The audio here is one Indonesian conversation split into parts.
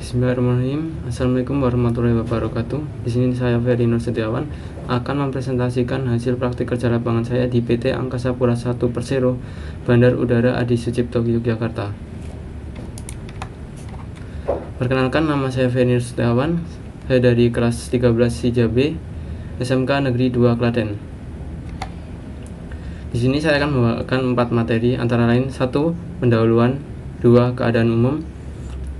Bismillahirrahmanirrahim. Assalamualaikum warahmatullahi wabarakatuh. Di sini saya Ferry Nur Setiawan akan mempresentasikan hasil praktik kerja lapangan saya di PT Angkasa Pura I Persero, Bandar Udara Adi Sucipto, Yogyakarta. Perkenalkan, nama saya Ferry Nur Setiawan. Saya dari kelas 13 SIJA B, SMK Negeri 2 Klaten. Di sini saya akan membawakan 4 materi, antara lain 1. Pendahuluan, 2. Keadaan umum,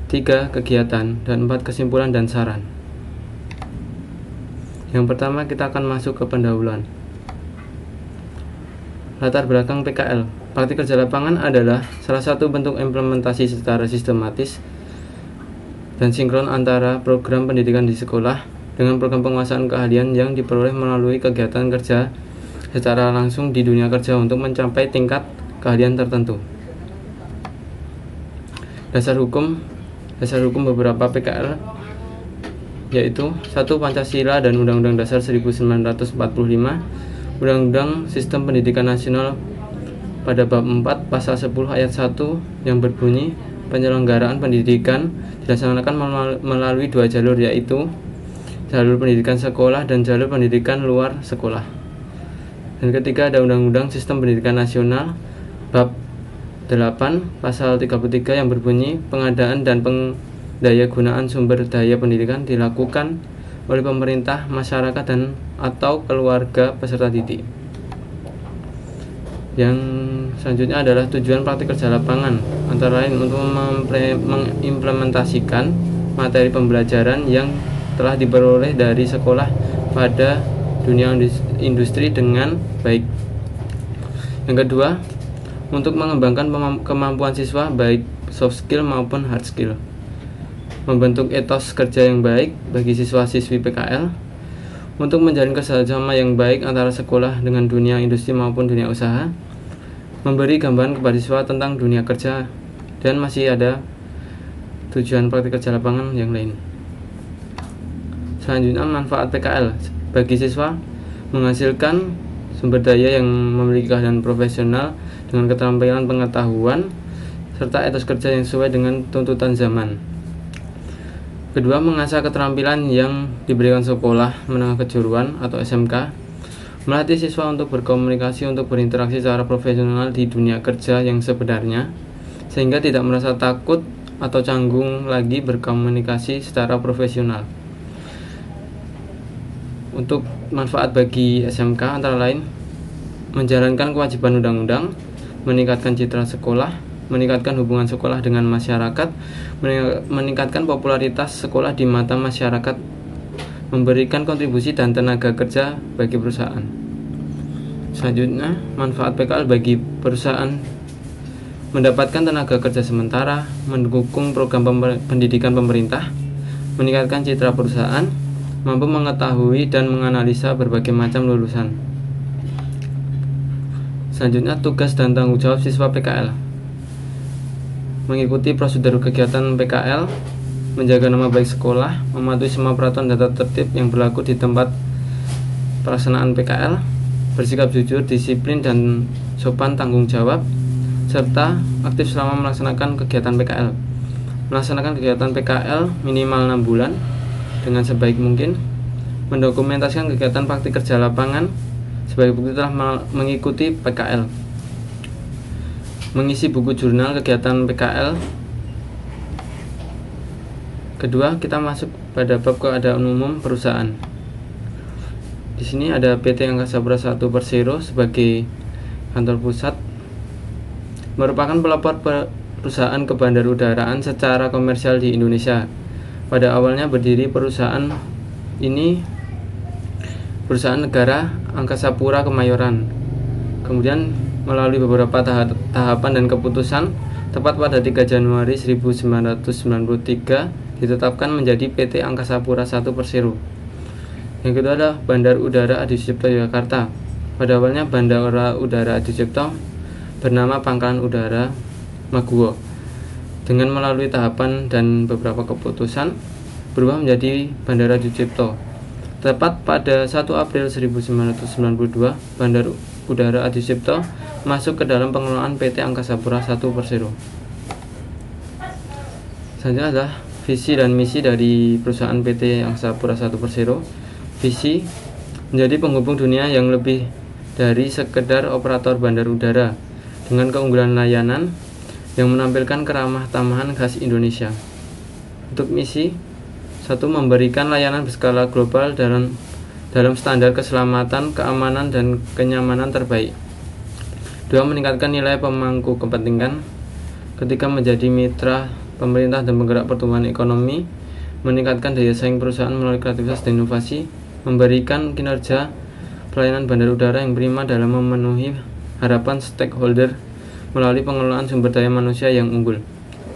3. Kegiatan, dan 4. Kesimpulan dan saran. Yang pertama, kita akan masuk ke pendahuluan. Latar belakang PKL. Praktik kerja lapangan adalah salah satu bentuk implementasi secara sistematis dan sinkron antara program pendidikan di sekolah dengan program penguasaan keahlian yang diperoleh melalui kegiatan kerja secara langsung di dunia kerja untuk mencapai tingkat keahlian tertentu. Dasar hukum beberapa PKL yaitu 1. Pancasila dan Undang-Undang Dasar 1945, Undang-Undang Sistem Pendidikan Nasional pada bab 4 pasal 10 ayat 1 yang berbunyi penyelenggaraan pendidikan dilaksanakan melalui 2 jalur, yaitu jalur pendidikan sekolah dan jalur pendidikan luar sekolah. Dan ketiga, ada Undang-Undang Sistem Pendidikan Nasional bab 8 pasal 33 yang berbunyi pengadaan dan pendayagunaan sumber daya pendidikan dilakukan oleh pemerintah, masyarakat, dan atau keluarga peserta didik. Yang selanjutnya adalah tujuan praktik kerja lapangan, antara lain untuk mengimplementasikan materi pembelajaran yang telah diperoleh dari sekolah pada dunia industri dengan baik. Yang kedua, untuk mengembangkan kemampuan siswa baik soft skill maupun hard skill, membentuk etos kerja yang baik bagi siswa-siswi PKL, untuk menjalin kerjasama yang baik antara sekolah dengan dunia industri maupun dunia usaha, memberi gambaran kepada siswa tentang dunia kerja, dan masih ada tujuan praktik kerja lapangan yang lain. Selanjutnya, manfaat PKL bagi siswa: menghasilkan sumber daya yang memiliki keahlian profesional dengan keterampilan pengetahuan serta etos kerja yang sesuai dengan tuntutan zaman. Kedua, mengasah keterampilan yang diberikan sekolah menengah kejuruan atau SMK, melatih siswa untuk berkomunikasi, untuk berinteraksi secara profesional di dunia kerja yang sebenarnya, sehingga tidak merasa takut atau canggung lagi berkomunikasi secara profesional. Untuk manfaat bagi SMK antara lain menjalankan kewajiban undang-undang, meningkatkan citra sekolah, meningkatkan hubungan sekolah dengan masyarakat, meningkatkan popularitas sekolah di mata masyarakat, memberikan kontribusi dan tenaga kerja bagi perusahaan. Selanjutnya, manfaat PKL bagi perusahaan: mendapatkan tenaga kerja sementara, mendukung program pendidikan pemerintah, meningkatkan citra perusahaan, mampu mengetahui dan menganalisa berbagai macam lulusan. Selanjutnya, tugas dan tanggung jawab siswa PKL: mengikuti prosedur kegiatan PKL, menjaga nama baik sekolah, mematuhi semua peraturan dan tata tertib yang berlaku di tempat pelaksanaan PKL, bersikap jujur, disiplin, dan sopan tanggung jawab, serta aktif selama melaksanakan kegiatan PKL. Melaksanakan kegiatan PKL minimal 6 bulan dengan sebaik mungkin, mendokumentasikan kegiatan praktik kerja lapangan sebagai bukti telah mengikuti PKL, mengisi buku jurnal kegiatan PKL. Kedua, kita masuk pada bab keadaan umum perusahaan. Di sini ada PT Angkasa Pura I Persero sebagai kantor pusat, merupakan pelopor perusahaan kebandarudaraan secara komersial di Indonesia. Pada awalnya berdiri perusahaan ini perusahaan negara Angkasa Pura Kemayoran. Kemudian melalui beberapa tahapan dan keputusan, tepat pada 3 Januari 1993 ditetapkan menjadi PT Angkasa Pura I Persero. Yang kedua adalah Bandar Udara Adi Sucipto, Yogyakarta. Pada awalnya Bandara Udara Adi Sucipto bernama Pangkalan Udara Maguwo. Dengan melalui tahapan dan beberapa keputusan, berubah menjadi Bandara Adi Sucipto. Tepat pada 1 April 1992, Bandar Udara Adi Sucipto masuk ke dalam pengelolaan PT Angkasa Pura I Persero. Selanjutnya adalah visi dan misi dari perusahaan PT Angkasa Pura I Persero. Visi menjadi penghubung dunia yang lebih dari sekedar operator bandar udara dengan keunggulan layanan yang menampilkan keramah tamahan khas Indonesia. Untuk misi, satu, memberikan layanan berskala global dalam standar keselamatan, keamanan, dan kenyamanan terbaik. Dua, meningkatkan nilai pemangku kepentingan ketika menjadi mitra pemerintah dan penggerak pertumbuhan ekonomi, meningkatkan daya saing perusahaan melalui kreativitas dan inovasi, memberikan kinerja pelayanan bandar udara yang prima dalam memenuhi harapan stakeholder melalui pengelolaan sumber daya manusia yang unggul.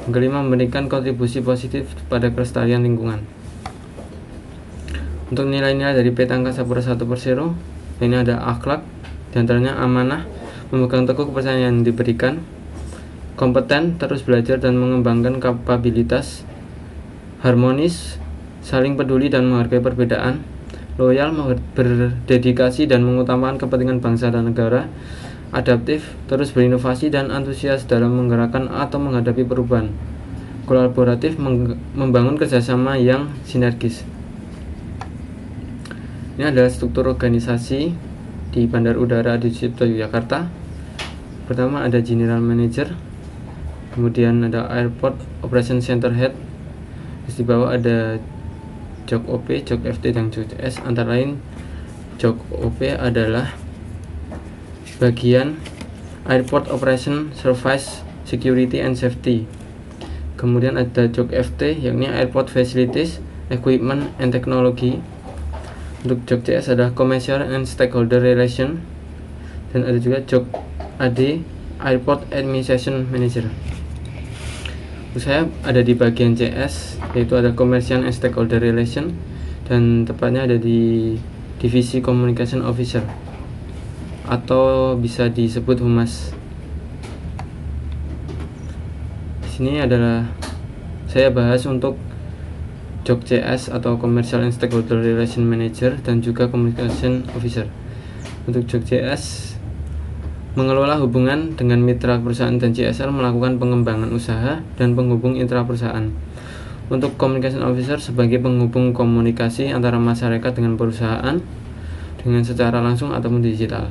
Yang kelima, memberikan kontribusi positif pada kelestarian lingkungan. Untuk nilai-nilai dari PT Angkasa Pura I Persero, ini ada akhlak, diantaranya amanah, memegang teguh kepercayaan yang diberikan, kompeten, terus belajar dan mengembangkan kapabilitas, harmonis, saling peduli dan menghargai perbedaan, loyal, berdedikasi dan mengutamakan kepentingan bangsa dan negara, adaptif, terus berinovasi dan antusias dalam menggerakkan atau menghadapi perubahan, kolaboratif, membangun kerjasama yang sinergis. Ini adalah struktur organisasi di Bandar Udara Adi Sucipto Yogyakarta. Pertama ada General Manager, kemudian ada Airport Operation Center Head, terus di bawah ada Jok OP, Jok FT, dan Jok CS. Antara lain, Jok OP adalah bagian Airport Operation Service Security and Safety. Kemudian ada Jok FT, yakni Airport Facilities, Equipment and Technology. Untuk Jok CS adalah Commercial and Stakeholder Relation. Dan ada juga Jok AD, Airport Administration Manager. Saya ada di bagian CS, yaitu ada Commercial and Stakeholder Relation, dan tepatnya ada di Divisi Communication Officer atau bisa disebut Humas. Di sini adalah saya bahas untuk Jok CS atau Commercial and Stakeholder Relation Manager dan juga Communication Officer. Untuk Jok CS, mengelola hubungan dengan mitra perusahaan dan CSR, melakukan pengembangan usaha dan penghubung intra perusahaan. Untuk Communication Officer sebagai penghubung komunikasi antara masyarakat dengan perusahaan dengan secara langsung ataupun digital.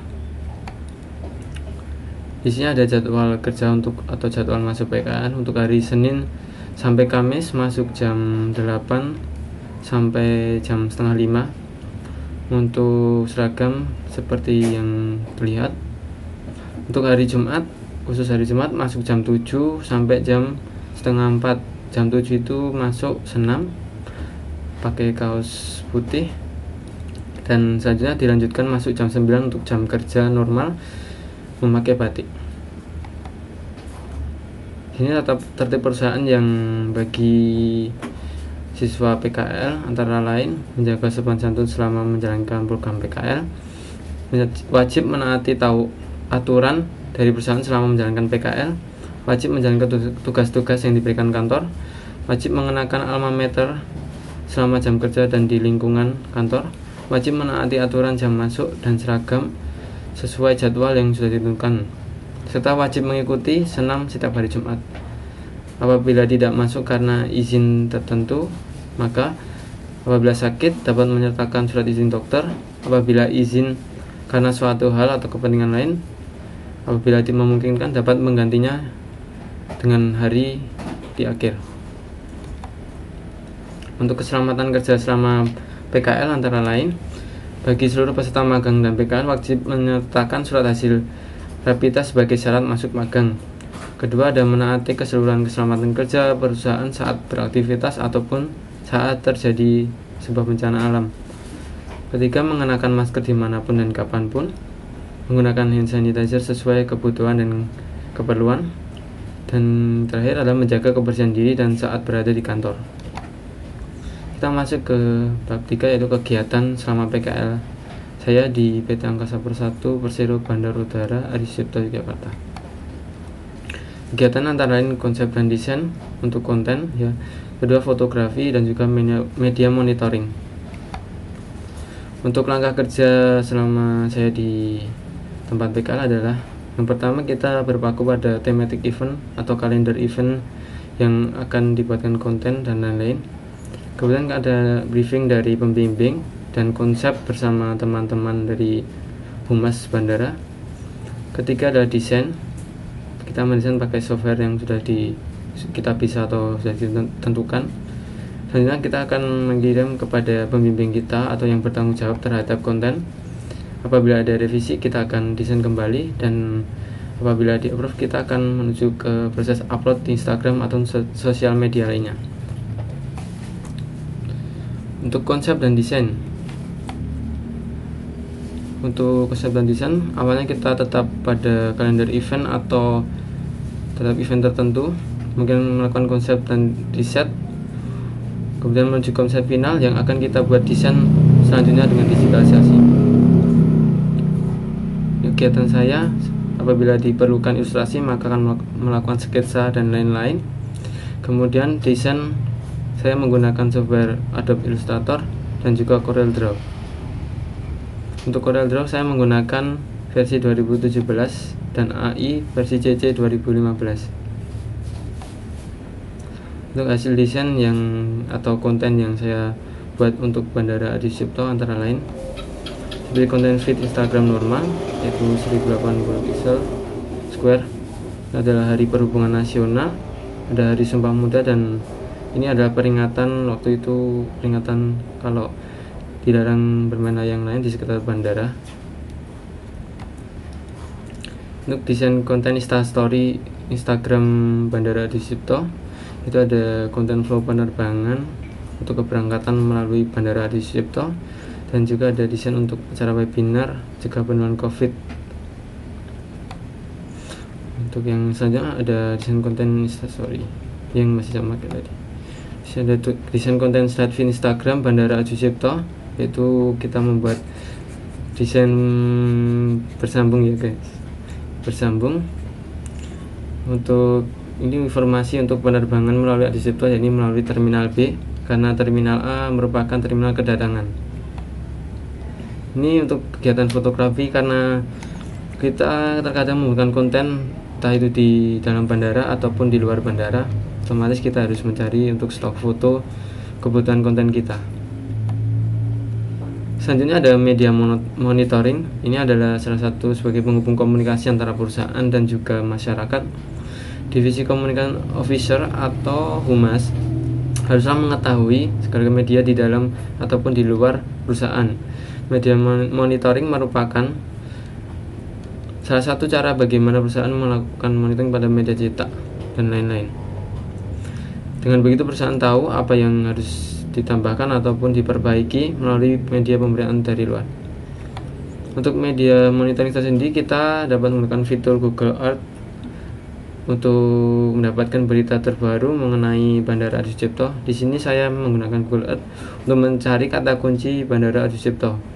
Di sini ada jadwal kerja atau jadwal masuk PKL untuk hari Senin sampai Kamis masuk jam 8 sampai jam setengah 5. Untuk seragam seperti yang terlihat. Untuk hari Jumat, khusus hari Jumat masuk jam 7 sampai jam setengah 4. Jam 7 itu masuk senam, pakai kaos putih, dan selanjutnya dilanjutkan masuk jam 9 untuk jam kerja normal, memakai batik. Ini tertib perusahaan yang bagi siswa PKL antara lain menjaga sopan santun selama menjalankan program PKL, wajib menaati aturan dari perusahaan selama menjalankan PKL, wajib menjalankan tugas-tugas yang diberikan kantor, wajib mengenakan alma mater selama jam kerja dan di lingkungan kantor, wajib menaati aturan jam masuk dan seragam sesuai jadwal yang sudah ditentukan, serta wajib mengikuti senam setiap hari Jumat. Apabila tidak masuk karena izin tertentu, maka apabila sakit dapat menyertakan surat izin dokter. Apabila izin karena suatu hal atau kepentingan lain, apabila memungkinkan dapat menggantinya dengan hari di akhir. Untuk keselamatan kerja selama PKL antara lain, bagi seluruh peserta magang dan PKL wajib menyertakan surat hasil rapid test sebagai syarat masuk magang. Kedua, ada menaati keseluruhan keselamatan kerja perusahaan saat beraktivitas ataupun saat terjadi sebuah bencana alam. Ketiga, mengenakan masker dimanapun dan kapanpun, menggunakan hand sanitizer sesuai kebutuhan dan keperluan, dan terakhir adalah menjaga kebersihan diri dan saat berada di kantor. Kita masuk ke bab 3, yaitu kegiatan selama PKL saya di PT Angkasa Pura I Persero Bandar Udara Adi Sucipto Yogyakarta. Kegiatan antara lain konsep dan desain untuk konten, ya. Kedua, fotografi dan juga media monitoring. Untuk langkah kerja selama saya di tempat PKL adalah yang pertama, kita berpaku pada thematic event atau kalender event yang akan dibuatkan konten dan lain-lain. Kemudian ada briefing dari pembimbing dan konsep bersama teman-teman dari humas bandara. Ketiga adalah desain. Kita mendesain pakai software yang sudah kita bisa atau sudah ditentukan. Selanjutnya kita akan mengirim kepada pembimbing kita atau yang bertanggung jawab terhadap konten. Apabila ada revisi, kita akan desain kembali, dan apabila di approve, kita akan menuju ke proses upload di Instagram atau sosial media lainnya. Untuk konsep dan desain, awalnya kita tetap pada kalender event atau tetap event tertentu, mungkin melakukan konsep dan riset, kemudian menuju konsep final yang akan kita buat desain selanjutnya dengan digitalisasi. Kegiatan saya, apabila diperlukan ilustrasi maka akan melakukan sketsa dan lain-lain. Kemudian desain saya menggunakan software Adobe Illustrator dan juga CorelDRAW. Untuk CorelDRAW saya menggunakan versi 2017 dan AI versi CC 2015. Untuk hasil desain atau konten yang saya buat untuk Bandara Adi Sucipto antara lain seperti konten feed Instagram normal, yaitu 1080 pixel square. Ini adalah Hari Perhubungan Nasional, ada Hari Sumpah Pemuda, dan ini adalah peringatan kalau dilarang bermain layang lain di sekitar bandara. Untuk desain konten Instastory Instagram Bandara Adi Sucipto, itu ada konten flow penerbangan untuk keberangkatan melalui Bandara Adi Sucipto, dan juga ada desain untuk acara webinar cegah penularan COVID. Untuk yang selanjutnya ada desain konten Instastory yang masih sama kayak tadi. Ada desain konten slide feed Instagram Bandara Adi Sucipto, yaitu kita membuat desain bersambung ya guys, bersambung. Untuk ini informasi untuk penerbangan melalui Adi Sucipto, yakni melalui Terminal B, karena Terminal A merupakan terminal kedatangan. Ini untuk kegiatan fotografi, karena kita terkadang membuat konten entah itu di dalam bandara ataupun di luar bandara, otomatis kita harus mencari untuk stok foto kebutuhan konten kita. Selanjutnya ada media monitoring. Ini adalah salah satu sebagai penghubung komunikasi antara perusahaan dan juga masyarakat. Divisi Communication Officer atau humas haruslah mengetahui segala media di dalam ataupun di luar perusahaan. Media monitoring merupakan salah satu cara bagaimana perusahaan melakukan monitoring pada media cetak dan lain-lain. Dengan begitu perusahaan tahu apa yang harus ditambahkan ataupun diperbaiki melalui media pemberitaan dari luar. Untuk media monitoring tersendiri, kita dapat menggunakan fitur Google Earth untuk mendapatkan berita terbaru mengenai Bandara Adi Sucipto. Di sini saya menggunakan Google Earth untuk mencari kata kunci Bandara Adi Sucipto.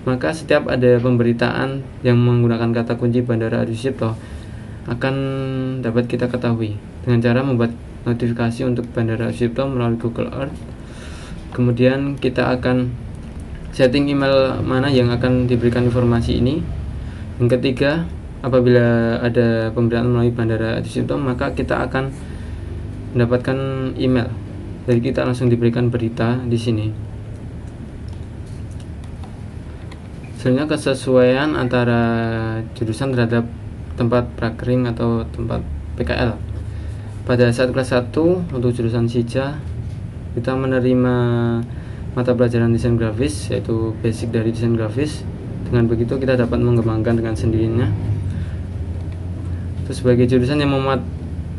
Maka setiap ada pemberitaan yang menggunakan kata kunci Bandara Adi Sucipto akan dapat kita ketahui dengan cara membuat notifikasi untuk Bandara Adi Sucipto melalui Google Earth. Kemudian kita akan setting email mana yang akan diberikan informasi ini. Yang ketiga, apabila ada pemberitaan melalui Bandara Adi Sucipto, maka kita akan mendapatkan email. Jadi kita langsung diberikan berita di sini. Selanjutnya kesesuaian antara jurusan terhadap tempat prakering atau tempat PKL. Pada saat kelas 1 untuk jurusan SIJA, kita menerima mata pelajaran desain grafis, yaitu basic dari desain grafis. Dengan begitu kita dapat mengembangkan dengan sendirinya. Terus sebagai jurusan yang memuat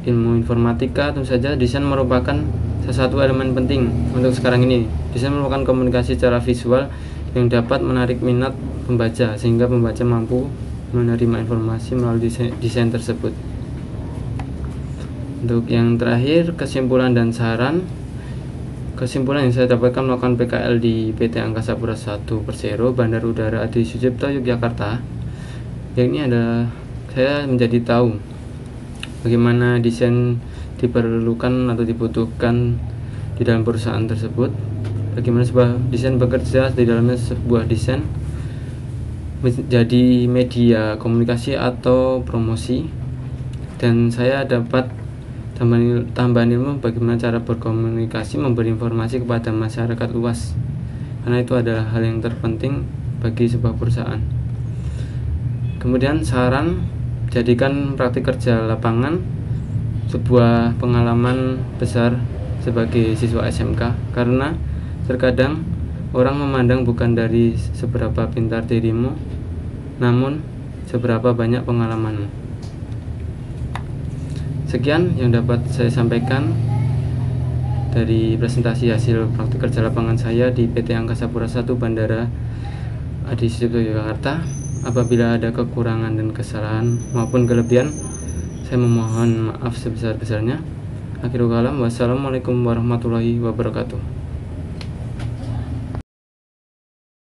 ilmu informatika, tentu saja desain merupakan salah satu elemen penting untuk sekarang ini. Desain merupakan komunikasi secara visual yang dapat menarik minat pembaca sehingga pembaca mampu menerima informasi melalui desain tersebut. Untuk yang terakhir, kesimpulan dan saran. Kesimpulan yang saya dapatkan melakukan PKL di PT Angkasa Pura I Persero Bandar Udara Adi Sucipto Yogyakarta, yakni adalah saya menjadi tahu bagaimana desain diperlukan atau dibutuhkan di dalam perusahaan tersebut, bagaimana sebuah desain bekerja di dalamnya sebuah desain menjadi media komunikasi atau promosi, dan saya dapat tambahan ilmu bagaimana cara berkomunikasi, memberi informasi kepada masyarakat luas, karena itu adalah hal yang terpenting bagi sebuah perusahaan. Kemudian saran, jadikan praktik kerja lapangan sebuah pengalaman besar sebagai siswa SMK, karena terkadang orang memandang bukan dari seberapa pintar dirimu, namun seberapa banyak pengalamanmu. Sekian yang dapat saya sampaikan dari presentasi hasil praktik kerja lapangan saya di PT Angkasa Pura I Bandara Adi Sucipto Yogyakarta. Apabila ada kekurangan dan kesalahan maupun kelebihan, saya memohon maaf sebesar-besarnya. Akhirul kalam, wassalamualaikum warahmatullahi wabarakatuh.